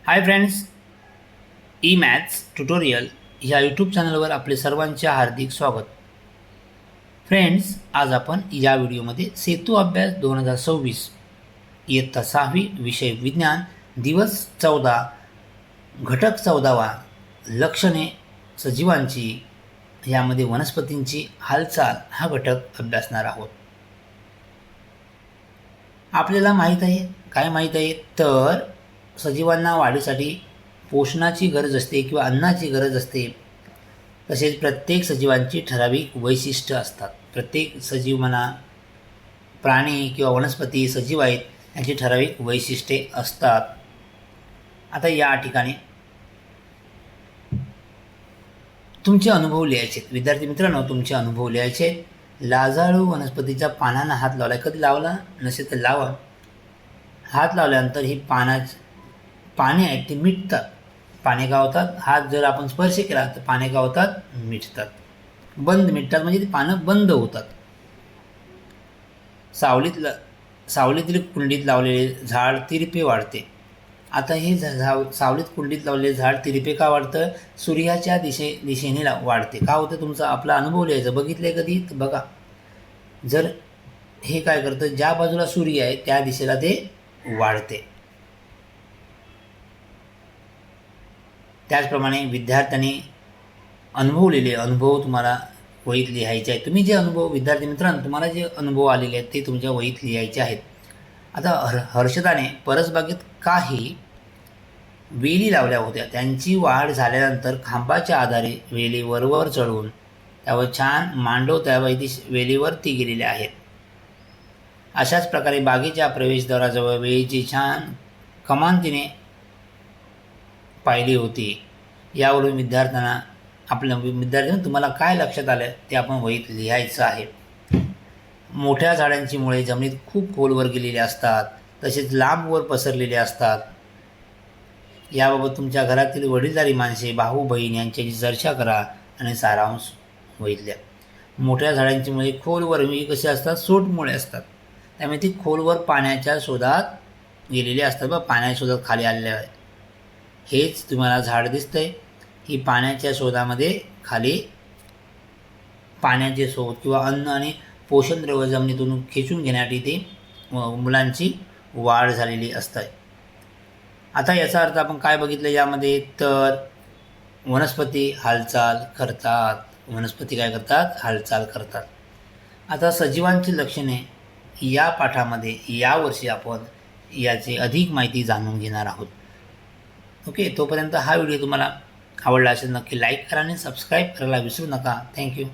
Hi friends, E maths tutorial ह्या YouTube चॅनलवर आपले सर्वांचे हार्दिक स्वागत. फ्रेंड्स, आज आपण या व्हिडिओमध्ये सेतू अभ्यास 2026 इयत्ता 6वी विषय विज्ञान दिवस 14 घटक 14वा लक्षणे सजीवांची यामध्ये वनस्पतींची हालचाल हा घटक अभ्यासणार आहोत. आपल्याला माहीत आहे, काय माहीत आहे तर सजीवांना वाढीसाठी पोषणाची गरज असते किंवा अन्नाची गरज असते. तसेच प्रत्येक सजीवांची ठराविक वैशिष्ट्य असतात. प्रत्येक सजीव म्हणा, प्राणी किंवा वनस्पती सजीव आहेत, यांची ठराविक वैशिष्ट्ये असतात. आता या ठिकाणी तुमचे अनुभव लिहायचे. विद्यार्थी मित्रांनो, तुमचे अनुभव लिहायचे. लाजाळू वनस्पतीच्या पानांना हात लावला, कधी लावला नसेल तर लावा. हात लावल्यानंतर ही पाने आहेत ती मिटतात. पाने का होतात? हात जर आपण स्पर्श केला तर पाने का होतात? मिटतात. मिटतात म्हणजे ती पानं बंद होतात. सावलीतील कुंडीत लावलेले झाड तिरपे वाढते. आता हे सावलीत कुंडीत लावलेले झाड तिरपे का वाढतं? सूर्याच्या दिशेने वाढते. का होतं? तुमचा आपला अनुभव लिहायचा. बघितलंय कधी तर बघा. जर हे काय करतं, ज्या बाजूला सूर्य आहे त्या दिशेला ते वाढते. त्याचप्रमाणे विद्यार्थ्यांनी अनुभव तुम्हाला वहीत लिहायचे आहेत. तुम्ही जे अनुभव, विद्यार्थी मित्रांनो, तुम्हाला जे अनुभव आलेले आहेत ते तुमच्या वहीत लिहायचे आहेत. आता हर्षदाने परसबागेत काही वेली लावल्या होत्या. त्यांची वाढ झाल्यानंतर खांबाच्या आधारे वेली वरवर चढवून त्यावर छान मांडव वेलीवरती गेलेले आहेत. अशाच प्रकारे बागेच्या प्रवेशद्वाराजवळ वेलीची छान कमान तिने पाहिली होती. यावरून विद्यार्थ्यांना तुम्हाला काय लक्षात आलं ते आपण वहीत लिहायचं आहे. मोठ्या झाडांची मुळे जमिनीत खूप खोलवर गेलेली असतात, तसेच लांबवर पसरलेले असतात. याबाबत तुमच्या घरातील वडीलधारी माणसे, भाऊ बहीण यांच्याशी चर्चा करा आणि सारांश वहीत लिहा. मोठ्या झाडांची मुळे खोलवर कशी असतात? सोटमुळे असतात. त्यामुळे ती खोलवर पाण्याच्या शोधात गेलेली असतात. पाण्याच्या शोधात खाली आलेले आहे. हेच तुम्हाला झाड दिसतंय. ही पाण्याच्या शोधामध्ये खाली पाण्याचे शोध किंवा अन्न आणि पोषण द्रव्य जमिनीतून खेचून घेण्यासाठी ते मुलांची वाढ झालेली असते. आता याचा अर्थ आपण काय बघितलं यामध्ये तर वनस्पती हालचाल करतात. वनस्पती काय करतात? हालचाल करतात. आता सजीवांची लक्षणे या पाठामध्ये यावर्षी आपण याची अधिक माहिती जाणून घेणार आहोत. ओके, तोपर्यंत हा व्हिडिओ तुम्हाला आवडला असेल नक्की लाईक करा आणि सबस्क्राईब करायला विसरू नका. थँक्यू.